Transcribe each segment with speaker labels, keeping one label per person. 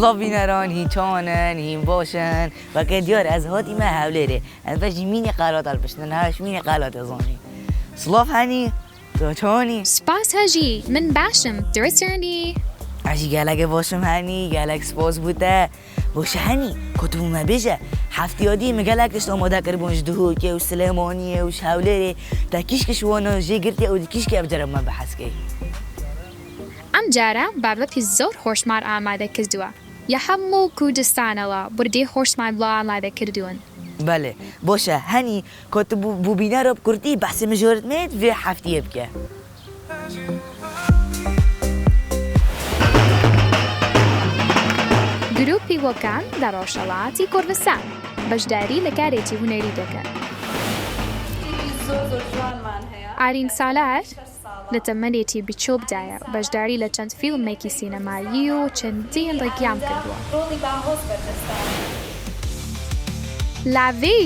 Speaker 1: سلاف بینران هی چانن هی باشن و که دیار از هاتی ما حوله از بچ مینی قلات البشتن هاش مینی قلات ازانی سلاف هنی تو چانی
Speaker 2: سپاس هجی من باشم درسترنی
Speaker 1: عشی گلک باشم هنی گلک سپاس بوده باشه هنی کتبو ما بجه هفتی آدی مگلک داشت آماده کربونش دهوکه و سلیمانیه و شوله تا کشکش وانا جه گرتی او دی کشکی ابجرم من بحث که
Speaker 2: ام جارا بابەتی زۆر خۆشمان ئامادە کردووە یا هەموو کوردستانەوە بردەی خۆشمان بڵاو ئامادە کردوون
Speaker 1: بله باشه هنی کتبو بوبینه رو بکردی بحث مجارت مید و هفتیه بکه
Speaker 2: گروپی وەکان لە ڕۆژهەڵاتی کوردستان بەشداری لە کارێکی هونەری دەکەن ئارین سالار لە تەمەنێتی بچۆ بدایە بەشداری لە چەند فیلمێکی سینەمایی و چەندین ڕێکیام کردووە لاڤی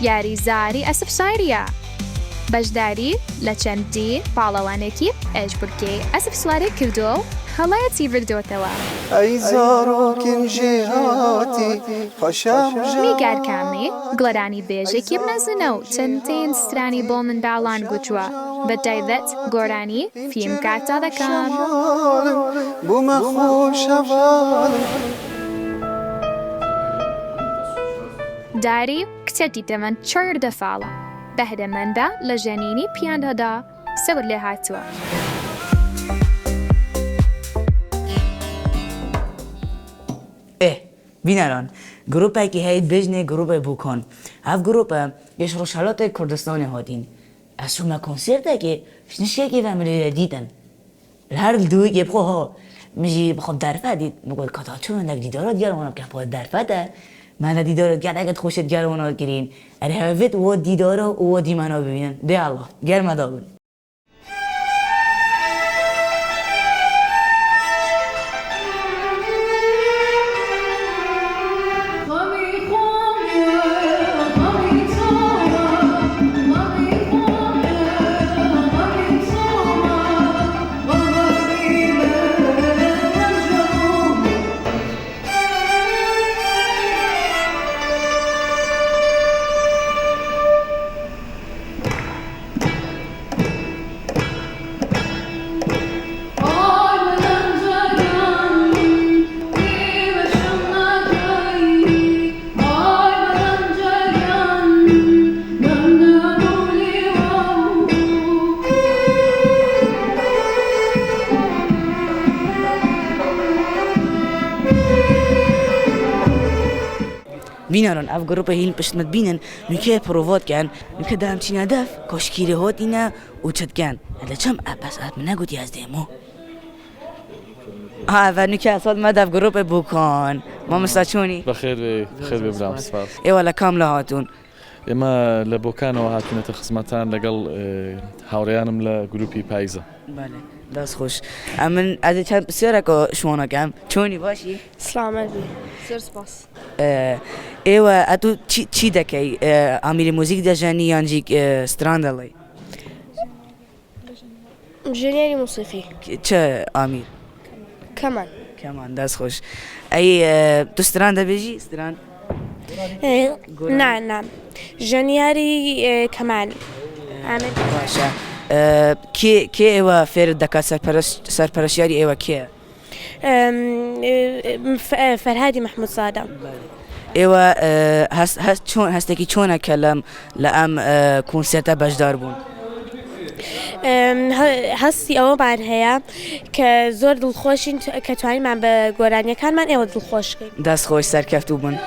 Speaker 2: یاریزاری ئەسف سایریە بەشداری لە چەندین پاڵەوانێکی ئەژبورگەی ئەسف سوارێ کردووە و هەڵەیەتی بردوتەوە
Speaker 3: ئەی زارۆکن جێهاتی پاشا
Speaker 2: نیگار کامی گڵەرانی بێژێکی بنەزنە و چەندین سترانی بۆ منداڵان گوتووە بە تایبەت گۆرانی فیلم کاتە دەکەن
Speaker 3: بوومە خۆشەڤاڵم
Speaker 2: داری کچێکی تەمەن 14 ساڵە بەهرەمەندە لە ژەنینی پیانەدا سەور لێ هاتووە
Speaker 1: بینران گروپی که هید بجنه گروپ بوکان هف گروپ یش روشالات کردستان هاتین از شما کنسرت که شنشه که وملی دیدن هر دوی که بخواه ها میجی بخواب درفه دید مگود کتا چون اندک دیدارات گرمانا که پا درفه ده من دیدارات گرد اگه خوشت گرمانا گرین اره هفت و دیدارا و دیمانا ببینن ده الله گرم دابون بیناران اف گروپ هیل پشت مد بینن نکه پرووات کن نکه دام چین هدف کاشکیری هات اینا و چت کن هلا چم بس ات من نگوتی از دیمو و نکه اصلا مد اف گروپ بوکان ما مستچونی
Speaker 4: بخير ببرام سپاس
Speaker 1: ای والا کاملا هاتون
Speaker 4: ئێمە لە بۆکانەوە هاتوونەتە خزمەتان لەگەڵ هاوڕێیانم لە گروپی پایزە
Speaker 1: بله دست خوش من از چند بسیار که شما کم چونی باشی
Speaker 5: سلامت بی زۆر سپاس
Speaker 1: ایوه اتو چی دکی امیر موزیک دژنی یانجی ستراندلی
Speaker 5: ژنیاری موسیقی
Speaker 1: چه امیر
Speaker 5: کەمان
Speaker 1: کمان دست خوش ای تو سترانده بیجی ستران
Speaker 5: نه ژنیاری کەمان
Speaker 1: باشه کی ایوه فیر دکا سرپرشیاری ایوه کیه
Speaker 5: فەرهادی محمود سادە
Speaker 1: ایوه هستی چونه کلم لام کنسرت بجدار بون
Speaker 5: هەستی ئەوەمان هەیە کە زۆر دڵخۆشین کە توانیمان بە گۆرانیەکانمان ئێوە دڵخۆشکەین
Speaker 1: دست خوش سرکفتو بون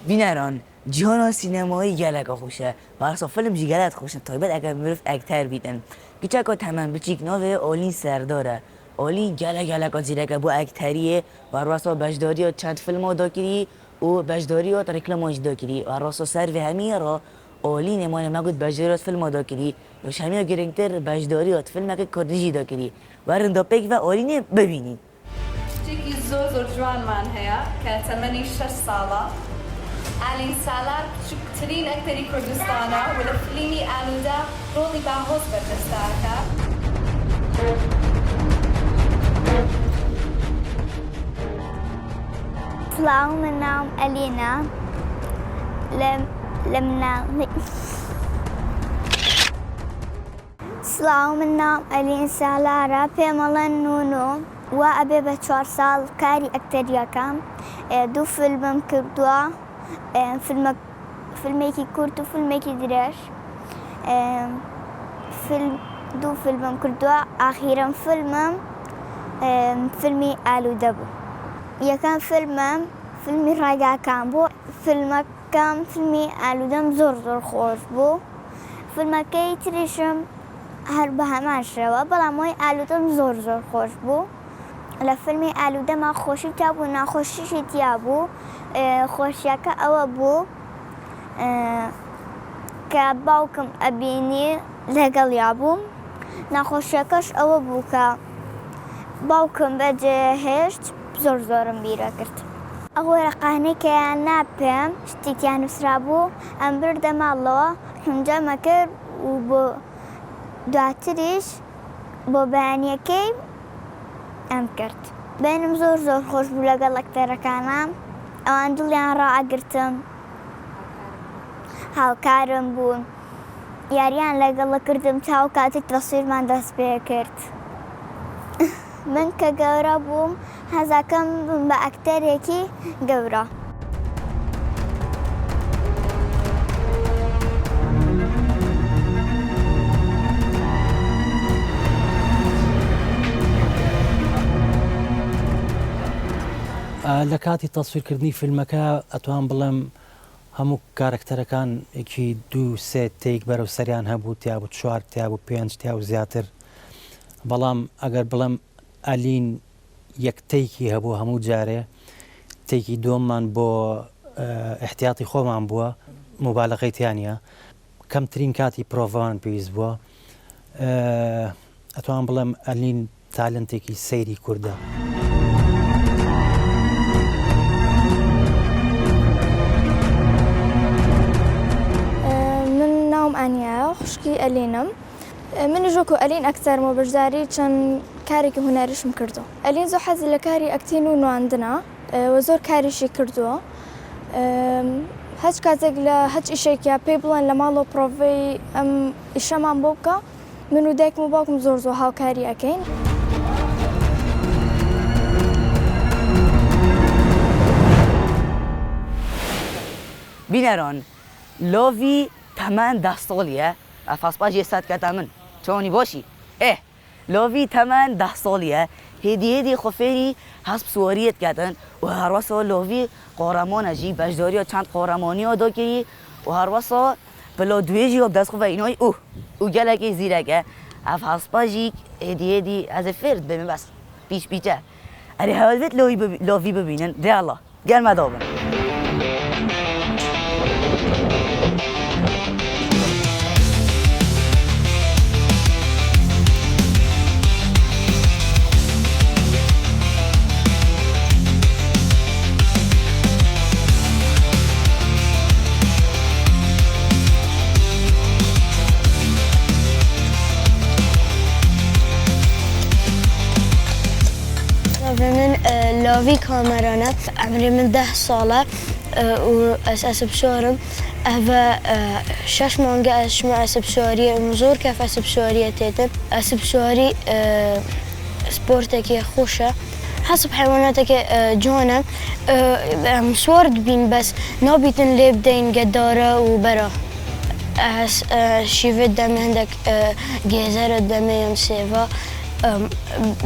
Speaker 1: بینران جهان سینمایی گلک خوشه و اصلا فیلم جی گلک خوشه طایبت اگر میرفت اکتر بیدن گیچه که تمام بچیک نوه آلین سرداره آلین گلک زیرک بو اکتریه و راسا بجداری چند فیلم ها دا کری و بجداری ها ریکلاماش دا کری و راسا سر و همیه را آلین امان مگود بجداری ها فیلم ها دا کری و همیه گرنگتر بجداری ها فیلم که کردیجی دا کری و رندا پیک و آلین ببینید
Speaker 6: زۆر جوانمان هەیە کە تەمەنی 6 ساڵە. ئالین سالار بچووکترین ئەکتەری کوردستانە و لە فیلمی ئالوودا ڕۆڵی باهۆز بەردەستاکە.
Speaker 7: سڵاو، من ناوم ئەلینە لە مناڵی. سڵاو، من ناوم ئەلین سالارە، پێمەڵێن نونۆ و ئەبێ بە 4 ساڵ کاری ئەکتەریەکەم. 2 فیلمم کردووە، فیلمێکی کورت و فیلمێکی درێژ. 2 فیلمم کردووە، ئاخیرەم فیلمم فیلمی ئالوودە بوو. یەکەم فیلمم فیلمی ڕێگاکان بوو. فیلمەکەم فیلمی ئالوودەم زۆر خۆش بوو. فیلمەکەی تریشم هەر بە هەمان شێوە، بەڵام وەی ئالوودەم زۆر خۆش بوو. لە فیلمی ئالوودەما خۆشی تا بوو، ناخۆشیشی تیا بوو. خۆشیەکە ئەوە بوو کە باوکم ئەبینی لەگەڵیا بووم. ناخۆشیەکەش ئەوە بوو کە باوکم بەجێهێشت زۆرم بیرە کرد. ئەو وەرەقانەی کەیان ناپێم شتێکیان نووسرا بوو، ئەم بردە ماڵەوە حونجەمە کرد و بۆ دواتریش بۆ بەیانیەکەی ئەم کرد. بینم زۆر خۆش بوو لەگەڵ ئەکتەرەکانم، ئەوان دڵیان ڕائەگرتم، هاوکارم بوون، یاریان لەگەڵە کردم تا و کاتی تەسویرمان دەست پێ کرد. من کە گەورە بووم هەزەکەم بە ئەکتەرێکی گەورە.
Speaker 8: لە کاتی تەسویرکردنی فیلمەکە ئەتوان بڵێم هەموو کارکتەرەکان یەکی 2-3 تێک بەرەو سەریان هەبوو، تیا بوو 4 تیا بوو 5 تیا و زیاتر. بەڵام ئەگەر بڵێم ئەلین یەک تێکی هەبوو هەموو جارێ، تێکی دۆممان بۆ احتیاطی خۆمان بووە، مبالغەی تیانە، کەمترین کاتی پرۆڤەوان پێویست بووە. ئەتوان بڵێم ئەلین تالنتێکی سەیری کووردە.
Speaker 9: ئەنیا خوشکی ئەلینم. منی ژۆکو ئەلین ئەکتەرمە بەشداری چەند کارێکی هونەریشم کردو. ئەلین زۆر حەزی لە کاری ئەکتین و نواندنە و زۆر کاریشی کردووە. هەچ کاتێک لە هەچ ئیشێکە پێی بڵێن لە ماڵەوە پرۆڤەی ئەم ئیشەمان بۆ بکە، من و دایکم و باوکم زۆر هاوکاری ئەکەین.
Speaker 1: بینەران، لۆڤی تەمەن 10 ساڵیە، ئەفاسپاژێ سەد کەتە من چۆنی باشی. لۆڤی تەمەن 10 ساڵیە، هێدی خۆفێری هەسب سووەریت کەتن و هەروەسا لۆڤی قۆڕەمانەژی بەشداریە چەند قۆڕەمانیە دۆکەی و هەروەسا بەلا دوێژی و دەست خۆفە ئینۆی و گەلێکی زیرەکە ئەف هەسپاژی هێدی ئەزە فرد بمێ بەس پیچە. ئەرێ هەوڵێت لۆڤی ببینن دێڵە گەرمە دابن.
Speaker 7: لۆڤی کۆمەرانە ئەمری من 10 ساڵە و ئەسب شۆرم ئەڤە 6 مانگە ئەشمە ئەسب شۆریە زۆر کەف ئەسب شۆریە تێتر. ئەسب شۆری سپۆرتێکی خۆشە، حەسب حیواناتێکی جوانە، سوار دبین بەس نابیتن لێ بدەین گەدارە و بەرە. شیڤێت دەمێ هەندێک گێزەرە دەمێ یان سێڤە،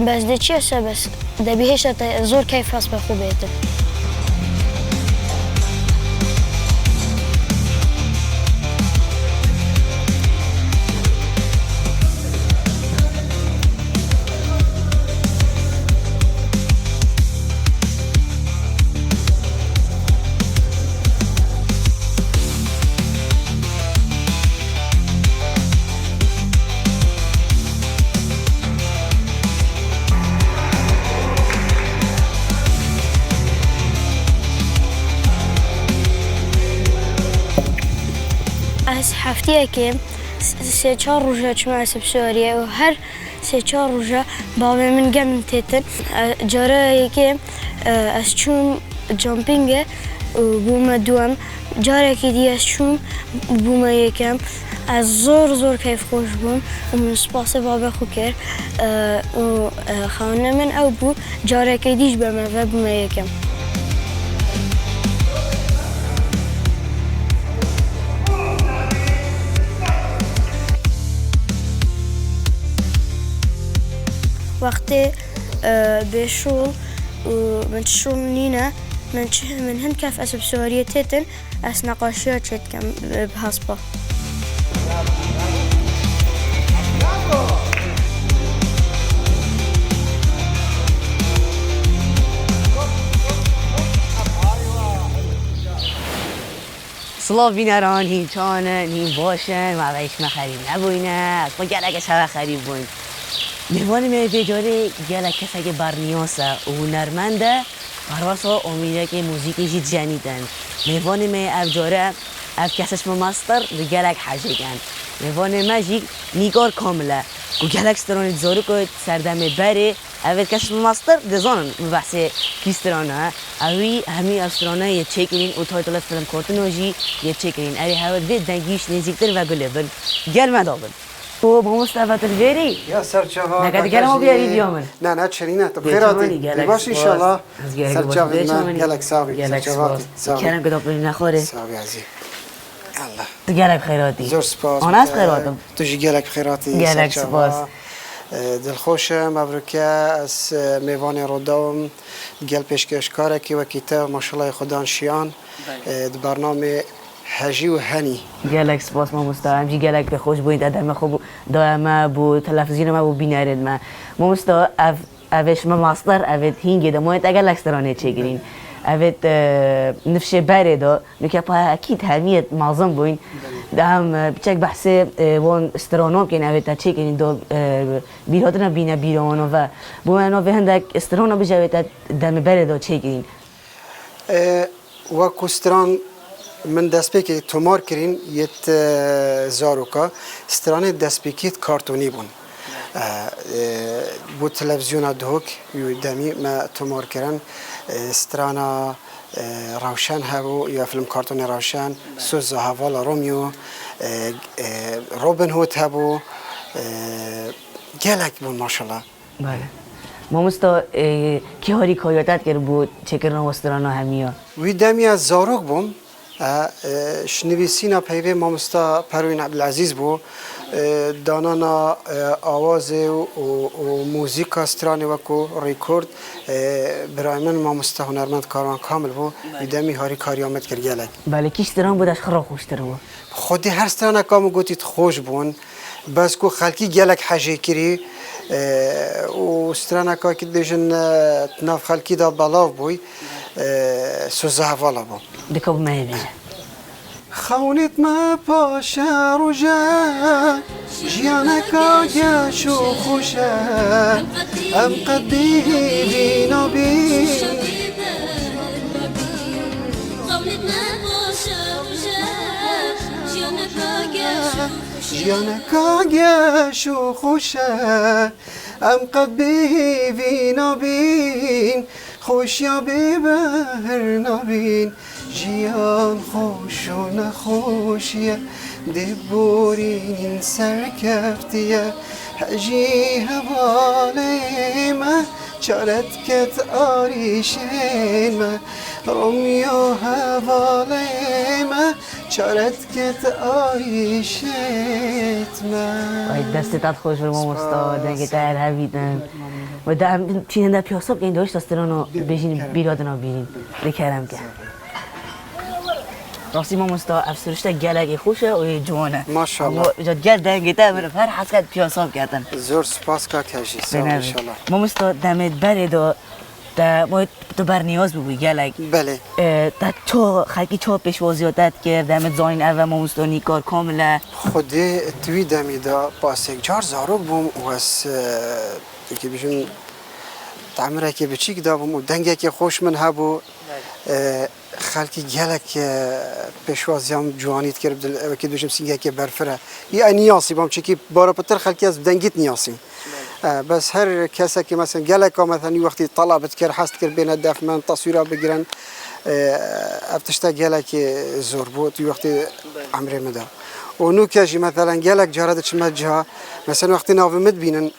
Speaker 7: بەس دەچیە سە بەس دەبی هێشتا زۆر کەیف هەست بە خۆ بێتن. هەفتەیەکێ سێ چوار ڕۆژە چوومە ئەسپ سووریە و هەر سێ چوار ڕۆژە باوێ من گەمم تێتن جارەیەکێ ئەس چووم جۆمپینگە و بوومە دووەم جارێکی دی ئەس چووم بوومە یەکەم ئەس زۆر کەیف خۆش بووم و من سپاسە بابە خۆ کرد و خاونە من ئەو بوو جارێکی دیش بەمەڤە بوومە یەکەم. وقتی بشول و من شول نینه من هند کف اسب سوریه تیتن اس نقاشیات شد کم بحسبه.
Speaker 1: سلاف بینران هین چانن هین باشن و اوهیش مخریب نبوینه از ما گلک شبه خریب بوین میوان می بجاره گلک کسی که برنیاسه و هنرمنده پرواسا امیده که موزیکیشی جنیدن میوان می افجاره اف کسش مستر و گلک حجه کن میوان مجیک نیگار کامله و گلک سترانی زارو که سردم بره اول کسش مستر دزانن بحث کیسترانه اوی همی افسترانه یه چکرین و تایتل فیلم کارتونوژی یه چکرین اوی هوا دید دنگیش نزیکتر و گله بل گل مدابل تو با مصطفى تلفيري
Speaker 3: يا سرجاوا
Speaker 1: نقد كلامه بياري اليوم
Speaker 3: نا تشرينا طب خيراتي باش ان شاء الله سرجاوا قالك ساوي سرجاوا
Speaker 1: كلام قد اقول نخوره
Speaker 3: ساوي عزيز الله
Speaker 1: تقالك خيراتي
Speaker 3: زور سپاس
Speaker 1: انا از خيراتم
Speaker 3: تجي قالك خيراتي
Speaker 1: قالك سپاس
Speaker 3: دلخوش مبروکه از میوان رودام گل پیشکشکاره که وکیته ماشاءالله خدان شیان برنامه هجی و هنی
Speaker 1: گلک سپاس ما مستعم جی گلک به خوش بوید ادم خوب دائما بو تلفزیون ما بو بینارد ما مستع اوش ما ماستر اوت هینگه ده مایت اگر لکسترانه چگرین اوت نفشه بره دا نکه پا اکید همیت معظم بوین ده هم بچک بحث وان استرانام کن اوت چگرین دا بیراتنا بینه بیرانو و بو انا به هندک استرانا بجه اوت دم بره دا چگرین
Speaker 3: و کستران من دستپیکی تومار کرین یت زاروکا استرانه دستپیکیت کارتونی بون بو تلویزیون دهوک یودمی ما تومار کرن استرانا روشن هبو یا فیلم کارتون روشن سوز هوالا رومیو روبن هود هبو گلک بون ماشاءالله.
Speaker 1: بله ما مستا کی هاری کایاتت کرد بود چکرنا استرانا همیا
Speaker 3: ویدمی از زاروک بوم شنویسینا پیوه مامستا پروین عبدالعزیز بو دانانا آواز و موزیک استرانی وکو ریکورد برای من مامستا هنرمند کاران کامل بو ویدمی هاری کاری آمد کرد گلک.
Speaker 1: بله کی استران بودش خرا خوشتر بود
Speaker 3: خودی هر استران کامو گوتید خوش بون بس کو خلکی گلک حجی کری و استران که که بیشن تناف خلکی دا بلاف بوی سوزه حوالا بو
Speaker 1: دکاب مهدی
Speaker 3: خونت ما پاشا رجا جیانک آگش و خوشه ام قدی بینا بین جیانک آگش و خوشه ام قدی بینا بین خوشیا ببر نبین جیان خوش و نخوشیه دبورین سرکفتیه حجی حوالی ما چارت کت آریشین ما رومیو حوالی ما چارت کت آریشت ما
Speaker 1: باید دستت خوش به ما مستاد که تر هویدن و دم چیننده پیاساب که این داشت استرانو بشین بیرادنا بیرین بکرم که راستی ما مستا افسرشته گلگی خوشه و جوانه
Speaker 3: ماشاءالله
Speaker 1: جد گل دنگیته من هر حسکت پیاساب کردن
Speaker 3: زور سپاس که کشی سال انشالله
Speaker 1: ما مستا دمت بره دا ما تو برنیاز بگوی گلگ
Speaker 3: بله
Speaker 1: تا چو خلکی چو پیشوازیاتت کرد دمت زاین اول ما مستا نیکار کامله
Speaker 3: خودی توی دمی دا پاس یک جار زاروک بوم و از که بیشون تعمیره که بچیک دا بوم و دنگه که خوش من هبو خلکی گلک پیشوازیام جوانیت کرد بدل که دوشم سینگه که برفره یا نیاسی بام چکی بارا پتر خلکی از بدنگیت نیاسی بس هر کسی که مثلا گلک مثلا وقتی طلبت کرد حست کرد بین دف من تصویرها بگیرن افتشتا گلک زور بود وقتی عمره مده و نو کجی مثلا گلک جارد چمت جا مثلا وقتی ناو مد بینن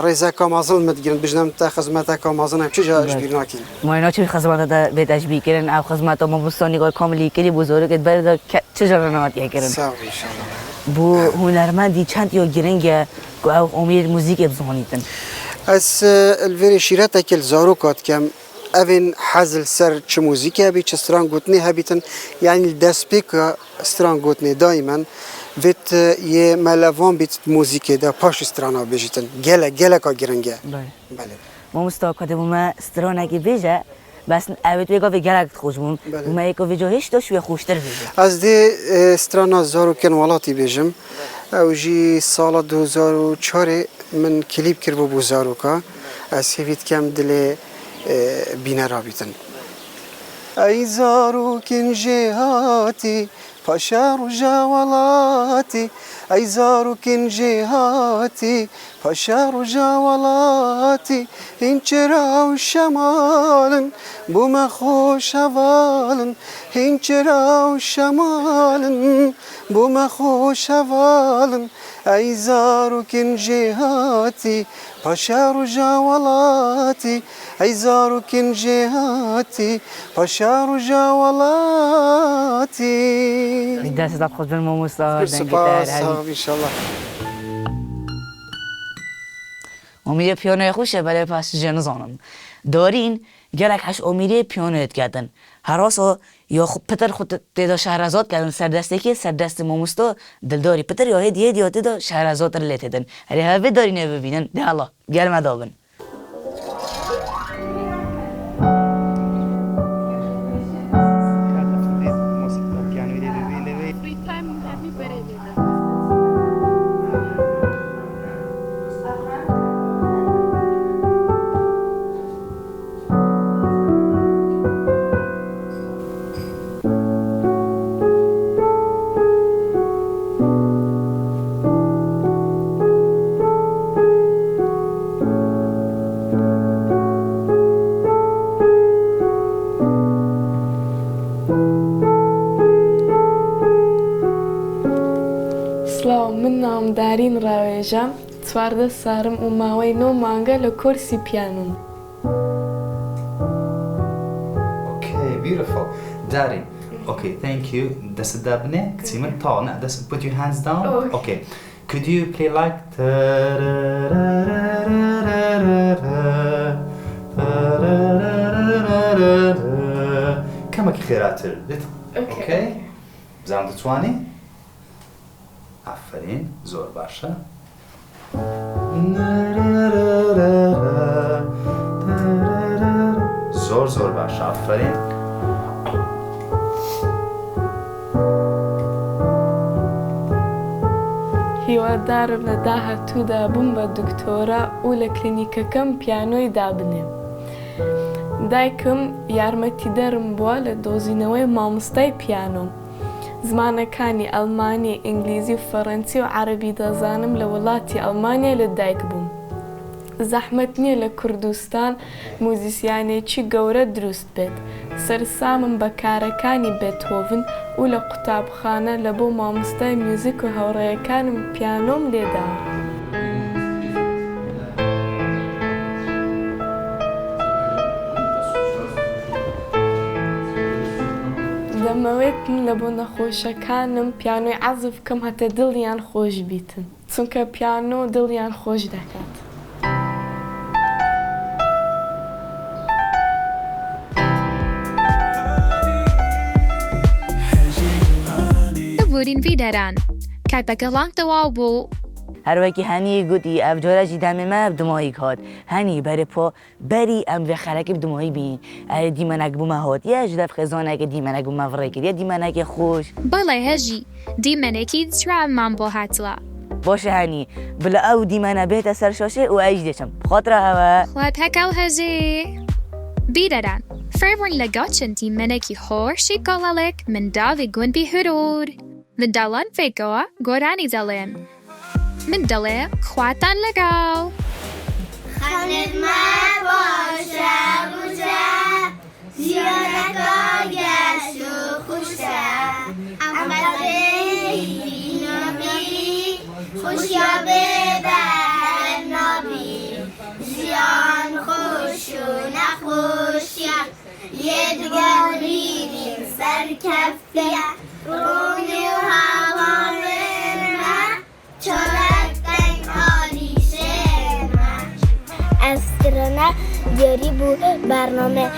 Speaker 3: رئیس کامازن متگیرن بجنم تا خدمت کامازن هم چه جاش بیرناکی
Speaker 1: ما اینا چه خدمات دا به تشبیه کردن او خدمات ما بستانی کار کاملی کلی بزرگ برد چه جا رنات کردن
Speaker 3: سلام ان شاء الله
Speaker 1: بو هنرمندی چند یا گرنگ او امید موزیک بزنیدن
Speaker 3: از الوری شیرت اکل زاروکات کم اوین حزل سر چه موزیکی هبی چه ستران گوتنی هبیتن یعنی دسپیک ستران گوتنی دائما ویت یه ملوان بیت موزیکی دا پاش سترانا بیجیتن گله کا گرنگه
Speaker 1: بله ما مستاقات بوم سترانا کی بیجه بس اوید ویگا وی گلک خوش بوم بوم ایکو ویجو هیچ داشت وی خوشتر بیجه
Speaker 3: از دی سترانا زارو کنوالاتی بیجم او جی سال 2004 من کلیپ کرد بو زاروکا از هیوید کم دل بینه رابطن ای زارو کن جهاتی پاشا رو جوالاتی ای زارو کن جهاتی پاشا رو جوالاتی این چرا و شمالن بوم خوش حوالن این چرا و شمالن بوم خوش حوالن ای زارو کن جهاتی پاشا رو جوالاتی ای زارو کن جهاتی پاشا رو جوالاتی
Speaker 1: دست داد خود ما مستاق
Speaker 3: سپاس ان شاء الله
Speaker 1: امید پیانوی خوشه ولی پس جن زانم دارین گلک هش امید پیانویت کردن هراسا یا خود پتر خود تدا شهرزاد کردن سردسته که سردست ماموستا دلداری پتر یا هدیه یا تدا شهرزاد رو لیتدن هری هفه دارینه ببینن ده الله گل مدابن
Speaker 10: من نامدارین ڕاوێژە چواردە سارم و ماوەی 9 مانگە لە کۆرسی پیانۆم.
Speaker 11: Okay, beautiful. Darin. Okay, thank you. Dasa dabne, ksimen tağına. Dasa put your hands down.
Speaker 10: Oh.
Speaker 11: Okay. Could you play like كما خيرات Okay. زعما تتواني؟ آفرین زور باشه زور باشه آفرین
Speaker 10: هیوادارم لە داهاتوودا بووم بە دکتۆرە و لە کلینیکەکەم پیانۆی دابنێم. دایکم یارمەتی دەرم بووە لە دۆزینەوەی مامۆستای پیانۆ. زمانەکانی ئەڵمانی، ئینگلیزی و فەڕەنسی و عەرەبی دەزانم لە وڵاتی ئەڵمانیا لەدایک بووم. زەحمەت نییە لە کوردستان موزیسیانێکی گەورە دروست بێت. سەرسامم بە کارەکانی بێتهۆڤن و لە قوتابخانە لە بۆ مامۆستای میوزیک و هاوڕێیەکانم پیانۆم لێداوە. دەمەوێتم لە بۆ نەخۆشەکانم پیانۆی عەزف بکەم هەتە دڵیان خۆش بیتن، چونکە پیانۆ دڵیان خۆش دەکات.
Speaker 2: بورین ویدران کارپەکە ڵانگ تەواو بوو.
Speaker 1: هەروەکی هەنی گوتی ئەف جۆرەجی دامێمە بدمۆی هات هەنی بەرێ بەری ئەم بێ خەرەکە بدمۆی بین ئەرێ دیمەنەک بوومە هات یەش دەف خێزانەکە دیمەنەک بوومە ڤڕێ کرد یە دیمەنەکە خۆش
Speaker 2: بەڵێ هەژی دیمەنێکی چراومان بۆ هاتووە.
Speaker 1: باشە هەنی بلە ئەو دیمەنە بێتە سەر شاشێ و ئەیش دێچم بخاترە ئەوە
Speaker 2: خوات هەکەو هەژێ بیرەران فربون لگاچنتی منکی هورشی کالالک من داوی گون بی هرور. من دالان فکوا گورانی دلم. من دله خواتن لگاو.
Speaker 12: خانت ما باشه بوده زیادت آگشت و خوشه اما بی نبی خوشیابه بر نبی زیان خوش و نخوشیه یه دگاری دین سر کفیه رونی و هوانه من چالک دنگ آلیشه من از کرانه دیاری بود برنامه